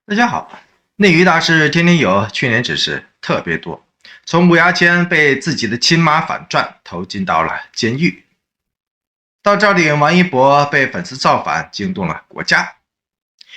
大家好，内娱大事天天有，去年只是特别多。从武牙签被自己的亲妈反转投进到了监狱，到赵丽颖、王一博被粉丝造反惊动了国家，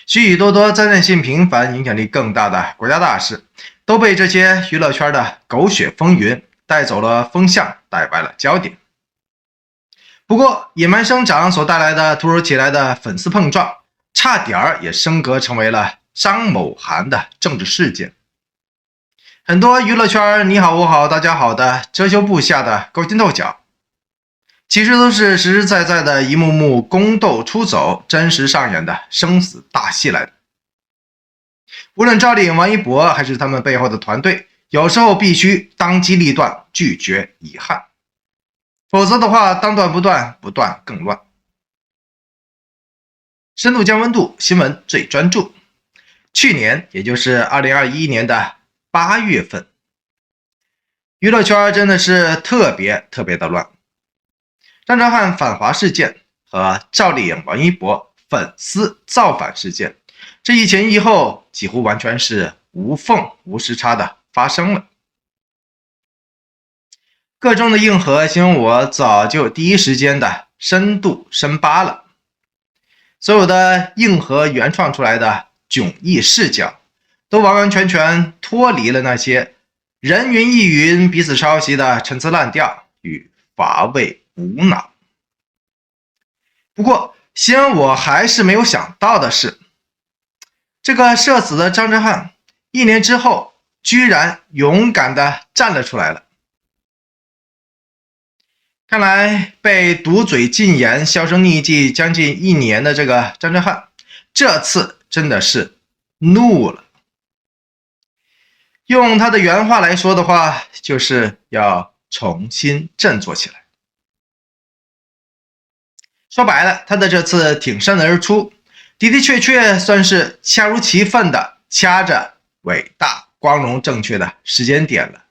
许许多多灾难性频繁、影响力更大的国家大事，都被这些娱乐圈的狗血风云带走了风向，带歪了焦点。不过，野蛮生长所带来的突如其来的粉丝碰撞，差点也升格成为了张某涵的政治事件。很多娱乐圈你好我好大家好的遮羞布下的勾心斗角，其实都是实实在在的一幕幕宫斗出走、真实上演的生死大戏来的。无论赵丽颖、王一博还是他们背后的团队，有时候必须当机立断，拒绝遗憾，否则的话，当断不断，不断更乱。深度降温度，新闻最专注。去年，也就是2021年的8月份，娱乐圈真的是特别的乱。张哲瀚反华事件和赵丽颖、王一博粉丝造反事件，这一前一后几乎完全是无缝无时差的发生了。各种的硬核新闻我早就第一时间的深度深扒了，所有的硬核原创出来的迥异视角，都完完全全脱离了那些人云亦云、彼此抄袭的陈词滥调与乏味无脑。不过，先我还是没有想到的是，这个社死的张哲瀚1年之后，居然勇敢地站了出来了。看来被堵嘴禁言、销声匿迹将近1年的这个张哲瀚，这次真的是怒了。用他的原话来说的话，就是要重新振作起来。说白了，他的这次挺身而出，的确算是恰如其分的掐着伟大、光荣、正确的时间点了，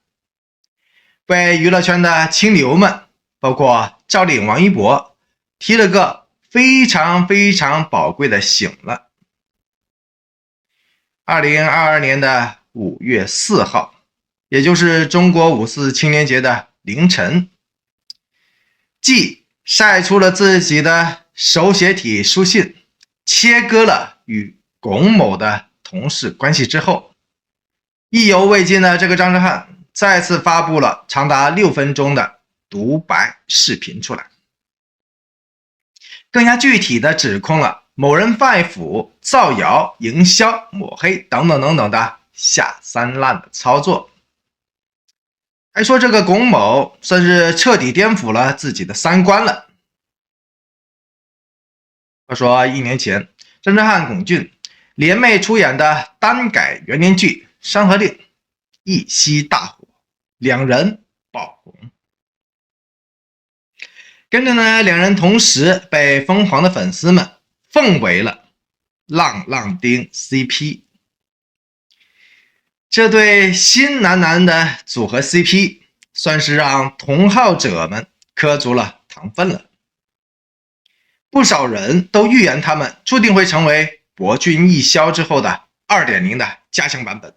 为娱乐圈的清流们，包括赵丽颖、王一博，提了个非常宝贵的醒了。2022年的5月4号，也就是中国5·4青年节的凌晨，继晒出了自己的手写体书信，切割了与龚某的同事关系之后，意犹未尽的这个张哲瀚再次发布了长达6分钟的独白视频出来，更加具体的指控了某人卖腐、造谣、营销、抹黑等等的下三滥的操作，还说这个龚某算是彻底颠覆了自己的三观了。他说1年前，张哲瀚、龚俊联袂出演的耽改元年剧《山河令》一夕大火，两人爆红。跟着呢，两人同时被疯狂的粉丝们奉为了浪浪丁 CP。这对新男的组合 CP 算是让同好者们磕足了糖分了。不少人都预言他们注定会成为博君一笑之后的 2.0 的加强版本。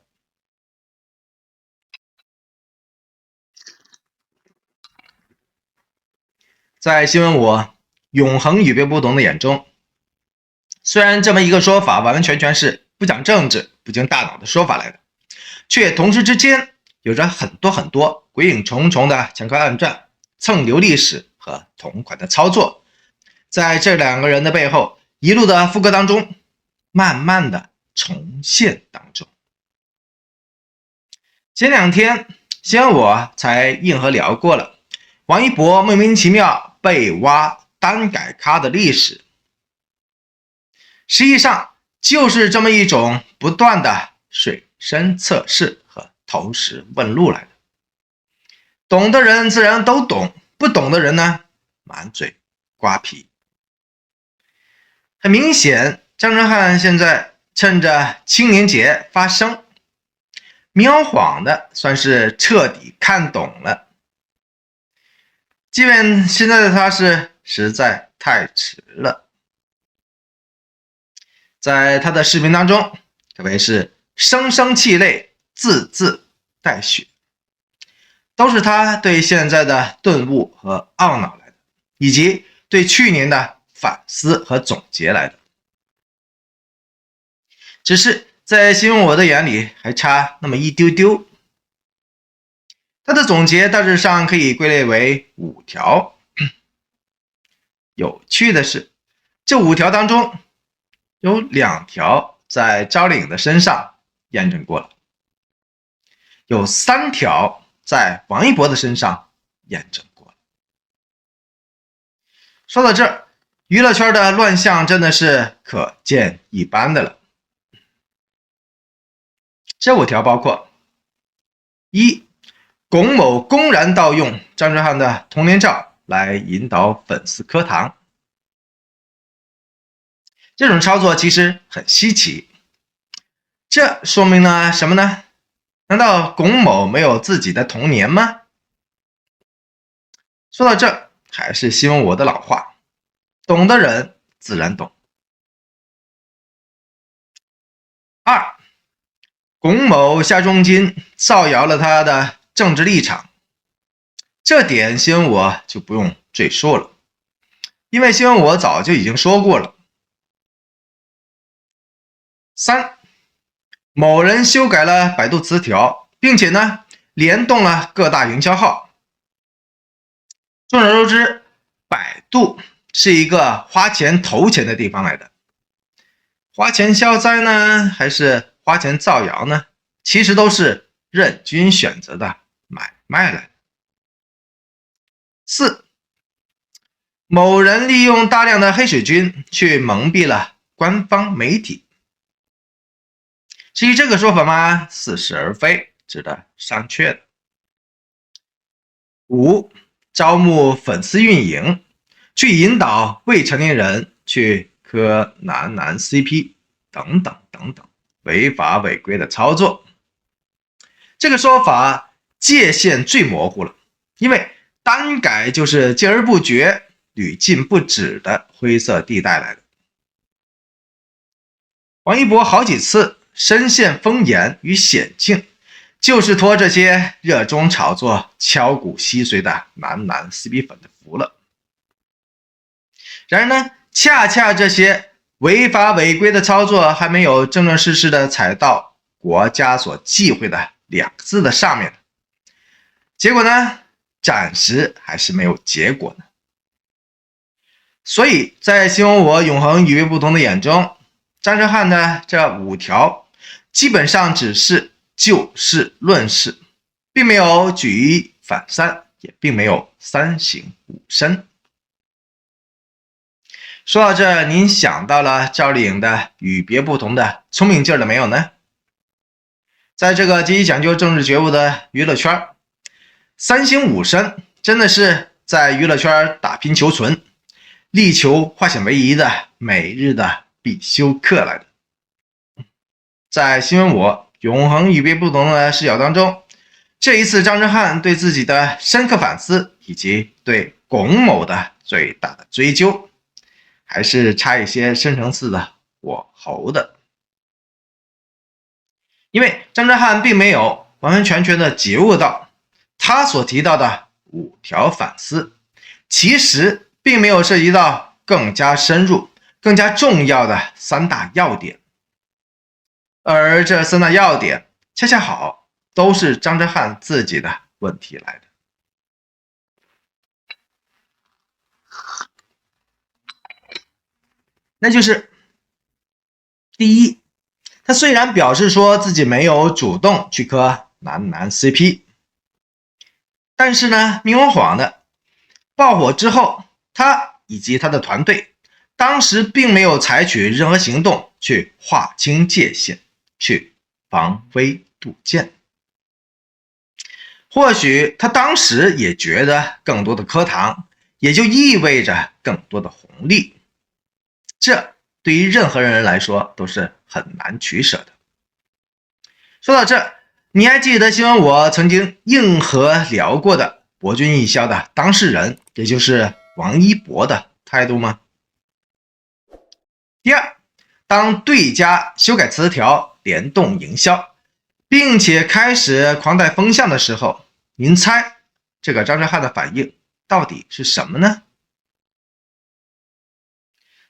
在新闻我永恒与别不懂的眼中，虽然这么一个说法完完全是不讲政治、不经大脑的说法来的，却同时之间有着很多鬼影重重的强科暗战、蹭流历史和同款的操作，在这两个人的背后一路的副歌当中，慢慢的重现当中。前2天，先我才硬核聊过了王一博莫名其妙被挖耽改咖的历史，实际上就是这么一种不断的水深测试和投石问路来的。懂的人自然都懂，不懂的人呢，满嘴瓜皮。很明显，张哲瀚现在趁着青年节发声，明晃的算是彻底看懂了。即便现在的他是实在太迟了。在他的视频当中，可谓是声声泣泪，字字带血，都是他对现在的顿悟和懊恼来的，以及对去年的反思和总结来的。只是在新闻我的眼里还差那么一丢丢。他的总结大致上可以归类为5条。有趣的是，这5条当中有2条在赵丽颖的身上验证过了，有3条在王一博的身上验证过了。说到这儿，娱乐圈的乱象真的是可见一斑的了。这5条包括： 1. 龚某公然盗用张哲瀚的童年照来引导粉丝磕糖，这种操作其实很稀奇，这说明了什么呢？难道龚某没有自己的童年吗？说到这，还是希望我的老话，懂的人自然懂。2. 龚某下重金造谣了他的政治立场，这点新闻我就不用赘述了，因为新闻我早就已经说过了。3. 某人修改了百度词条，并且呢联动了各大营销号。众所周知，百度是一个花钱投钱的地方来的，花钱消灾呢，还是花钱造谣呢？其实都是任君选择的买卖来的。4. 某人利用大量的黑水军去蒙蔽了官方媒体。至于这个说法吗？似是而非，值得商榷的。5. 招募粉丝运营，去引导未成年人去磕男 CP 等等等等，违法违规的操作。这个说法界限最模糊了，因为单改就是戒而不绝、屡禁不止的灰色地带来的。王一博好几次身陷风眼与险境，就是托这些热衷炒作、敲骨吸髓的男 CP 粉的福了。然而呢，恰恰这些违法违规的操作还没有正正式式的踩到国家所忌讳的2个字的上面，结果呢，暂时还是没有结果呢。所以在新闻我永恒与别不同的眼中，张哲瀚的这5条基本上只是就事论事，并没有举一反三，也并没有3省吾身。说到这，您想到了赵丽颖的与别不同的聪明劲儿了没有呢？在这个极其讲究政治觉悟的娱乐圈，3省吾身真的是在娱乐圈打拼求存、力求化险为夷的每日的必修课来的。在新闻我永恒与别不同的视角当中，这一次张哲瀚对自己的深刻反思，以及对龚某的最大的追究，还是差一些深层次的火候的。因为张哲瀚并没有完完全全的觉悟到，他所提到的5条反思，其实并没有涉及到更加深入、更加重要的3大要点，而这3大要点恰恰好都是张哲瀚自己的问题来的。那就是第一，他虽然表示说自己没有主动去磕男 CP， 但是呢，明晃晃的爆火之后，他以及他的团队当时并没有采取任何行动去划清界限，去防微杜渐。或许他当时也觉得更多的磕糖也就意味着更多的红利，这对于任何人来说都是很难取舍的。说到这，你还记得新闻我曾经硬核聊过的博君一笑的当事人，也就是王一博的态度吗？第二，当对家修改词条，联动营销，并且开始狂带风向的时候，您猜这个张哲瀚的反应到底是什么呢？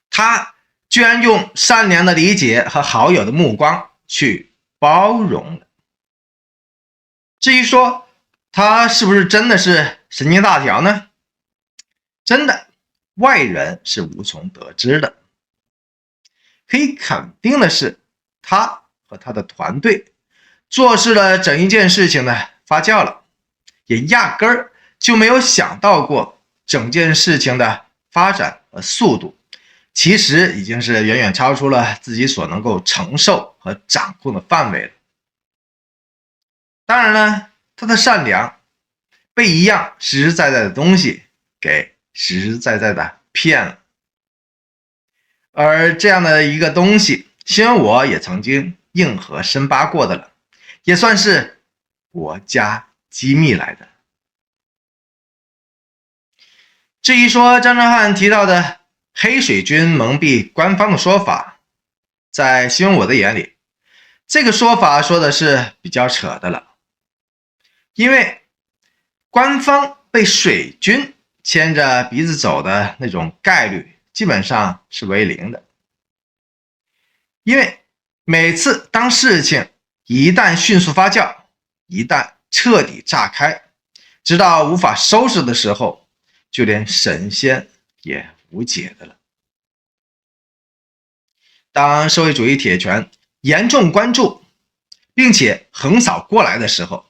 他居然用善良的理解和好友的目光去包容了。至于说他是不是真的是神经大条呢？真的，外人是无从得知的。可以肯定的是，他和他的团队做事了整一件事情呢发酵了，也压根儿就没有想到过整件事情的发展和速度其实已经是远远超出了自己所能够承受和掌控的范围了。当然了，他的善良被一样实实在在的东西给实实在在的骗了。而这样的一个东西，新闻我也曾经硬核深扒过的了，也算是国家机密来的。至于说张哲瀚提到的黑水军蒙蔽官方的说法，在新闻我的眼里，这个说法说的是比较扯的了。因为官方被水军牵着鼻子走的那种概率基本上是为零的。因为每次当事情一旦迅速发酵，一旦彻底炸开，直到无法收拾的时候，就连神仙也无解的了。当社会主义铁拳严重关注并且横扫过来的时候，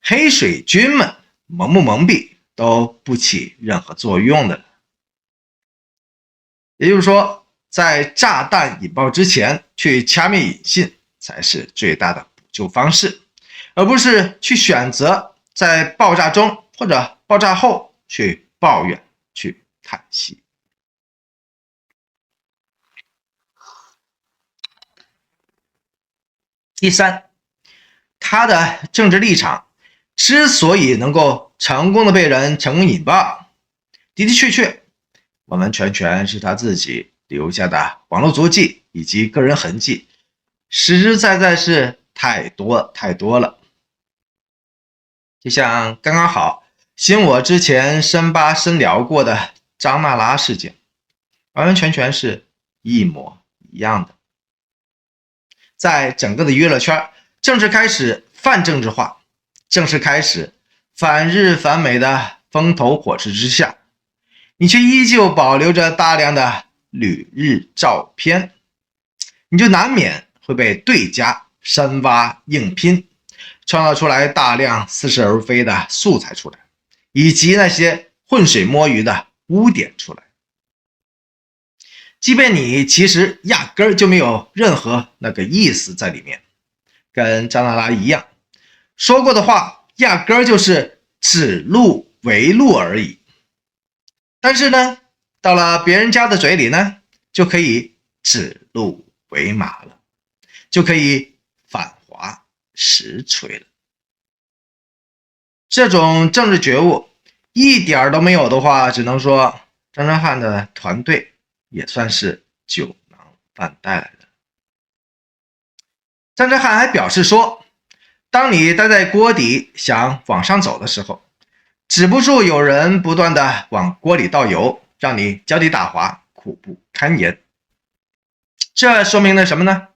黑水军们蒙不蒙蔽都不起任何作用的了。也就是说，在炸弹引爆之前去掐灭引信才是最大的补救方式，而不是去选择在爆炸中或者爆炸后去抱怨去叹息。第三，他的政治立场之所以能够成功的被人成功引爆，的的确确完完全全是他自己留下的网络足迹以及个人痕迹，实实在在是太多太多了。就像刚刚好新我之前深扒深聊过的张娜拉事件，完完全全是一模一样的。在整个的娱乐圈正式开始泛政治化，正式开始反日反美的风头火势之下，你却依旧保留着大量的旅日照片，你就难免会被对家深挖硬拼，创造出来大量似是而非的素材出来，以及那些浑水摸鱼的污点出来。即便你其实压根儿就没有任何那个意思在里面，跟张娜拉一样，说过的话压根儿就是指鹿为鹿而已。但是呢，到了别人家的嘴里呢，就可以指鹿为马了，就可以反华实锤了。这种政治觉悟一点都没有的话，只能说张哲瀚的团队也算是酒囊饭袋来的。张哲瀚还表示说，当你待在锅底想往上走的时候，止不住有人不断的往锅里倒油，让你脚底打滑，苦不堪言。这说明了什么呢？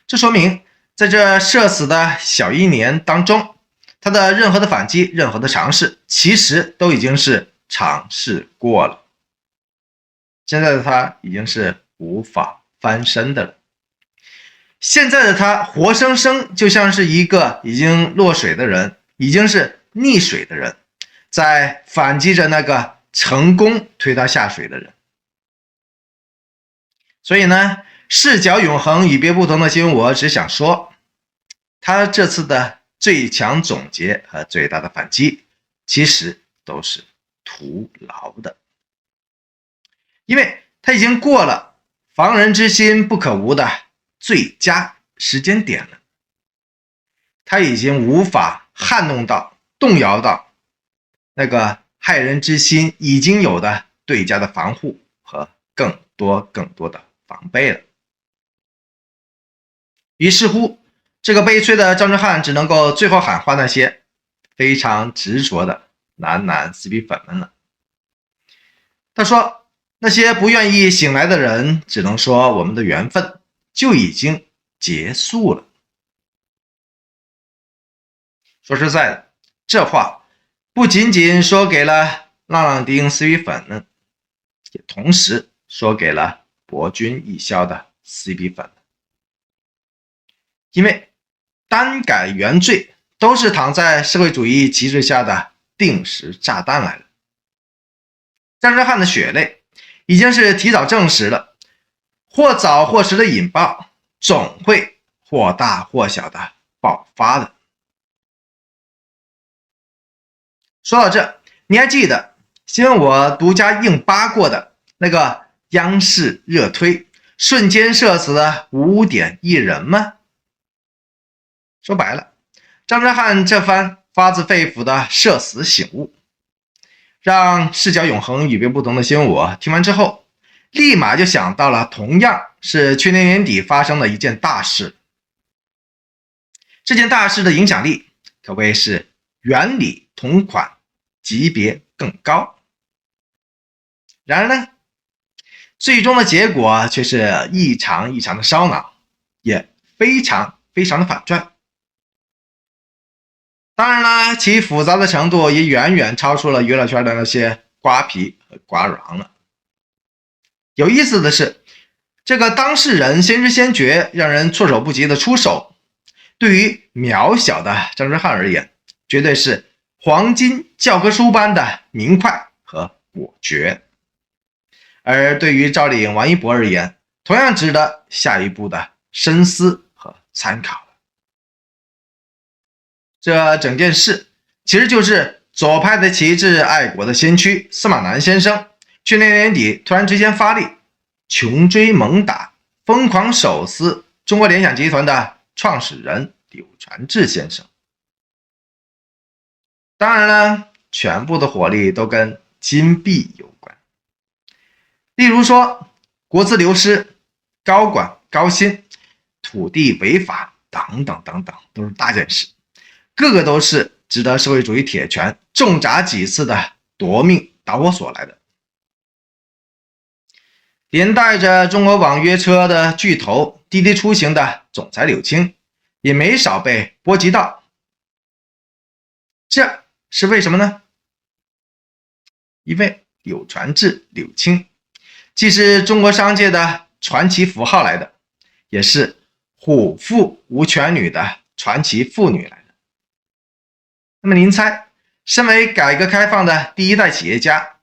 这说明在这社死的小1年当中，他的任何的反击，任何的尝试，其实都已经是尝试过了。现在的他已经是无法翻身的了。现在的他活生生就像是一个已经落水的人，已经是溺水的人，在反击着那个成功推他下水的人。所以呢，视角永恒与别不同的新我只想说，他这次的最强总结和最大的反击其实都是徒劳的。因为他已经过了防人之心不可无的最佳时间点了，他已经无法撼动到动摇到那个害人之心已经有的对家的防护和更多的防备了。于是乎，这个悲催的张之汉只能够最后喊话那些非常执着的男 CP 粉们了。他说，那些不愿意醒来的人，只能说我们的缘分就已经结束了。说实在的，这话不仅仅说给了浪浪丁 CP 粉们，也同时说给了博君一笑的 CP 粉。因为单改原罪都是躺在社会主义机制下的定时炸弹来了。张之汉的血泪已经是提早证实了，或早或迟的引爆总会或大或小的爆发的。说到这，你还记得新闻我独家硬扒过的那个央视热推瞬间社死的5点艺人吗？说白了，张之汉这番发自肺腑的社死醒悟，让视角永恒与别不同的新闻我听完之后，立马就想到了同样是去年年底发生的一件大事。这件大事的影响力可谓是原理同款，级别更高。然而呢，最终的结果却是异常的烧脑，也非常的反转。当然啦，其复杂的程度也远远超出了娱乐圈的那些瓜皮和瓜瓤了。有意思的是，这个当事人先知先觉，让人措手不及的出手，对于渺小的张之汉而言，绝对是黄金教科书般的明快和果决。而对于赵丽颖、王一博而言，同样值得下一步的深思和参考。这整件事其实就是左派的旗帜、爱国的先驱司马南先生去年年底突然之间发力，穷追猛打，疯狂手撕中国联想集团的创始人柳传志先生。当然了，全部的火力都跟金币有关，例如说国资流失、高管高薪、土地违法等等等等，都是大件事，个个都是值得社会主义铁拳重铡几次的夺命导火索来的。连带着中国网约车的巨头滴滴出行的总裁柳青也没少被波及到。这是为什么呢？因为柳传志、柳青既是中国商界的传奇符号来的，也是虎父无犬女的传奇妇女来的。那么您猜，身为改革开放的第一代企业家，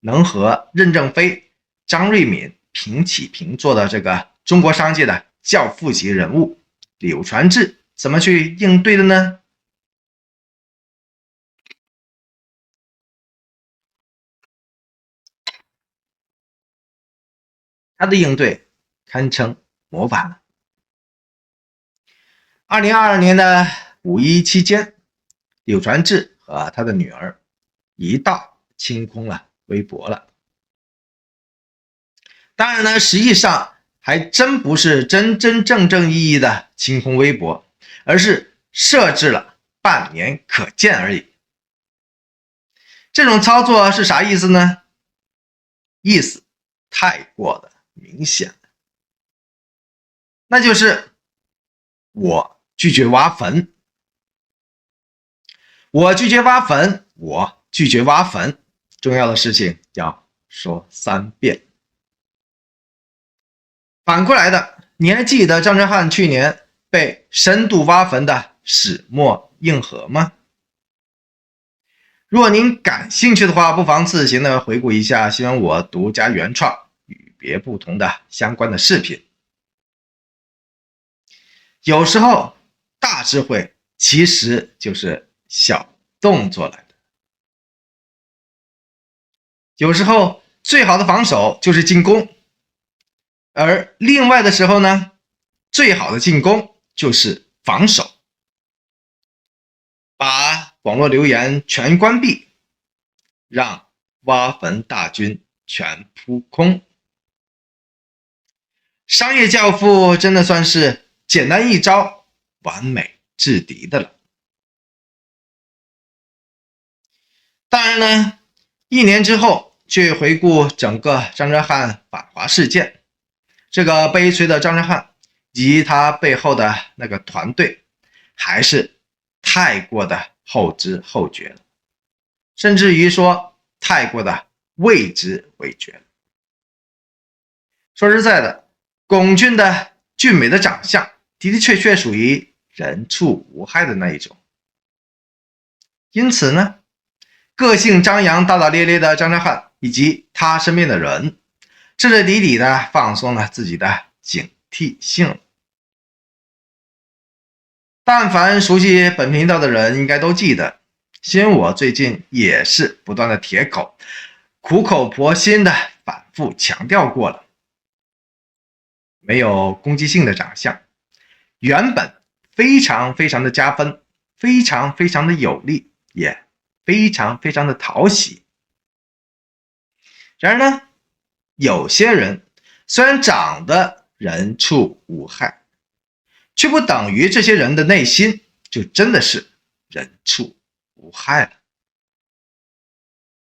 能和任正非、张瑞敏平起平坐的这个中国商界的教父级人物柳传志怎么去应对的呢？他的应对堪称模范了。2022年的5·11期间，柳传志和他的女儿一道清空了微博了。当然呢，实际上还真不是真正意义的清空微博，而是设置了半年可见而已。这种操作是啥意思呢？意思太过的明显了，那就是我拒绝挖坟，我拒绝挖坟，我拒绝挖坟，重要的事情要说3遍。反过来的，你还记得张之汉去年被深度挖坟的始末硬核吗？如果您感兴趣的话，不妨自行的回顾一下新闻我独家原创与别不同的相关的视频。有时候大智慧其实就是小动作来的，有时候最好的防守就是进攻，而另外的时候呢，最好的进攻就是防守。把网络留言全关闭，让挖坟大军全扑空。商业教父真的算是简单一招，完美制敌的了。当然呢，1年之后去回顾整个张哲瀚反华事件，这个悲催的张哲瀚以及他背后的那个团队，还是太过的后知后觉了，甚至于说太过的畏知畏觉了。说实在的，龚俊的俊美的长相的的确确属于人畜无害的那一种，因此呢，个性张扬大大咧咧的张哲瀚以及他身边的人，彻彻底底的放松了自己的警惕性。但凡熟悉本频道的人应该都记得，新我最近也是不断的铁口苦口婆心的反复强调过了，没有攻击性的长相，原本非常非常的加分，非常非常的有利，也非常非常的讨喜。然而呢，有些人虽然长得人畜无害，却不等于这些人的内心就真的是人畜无害了。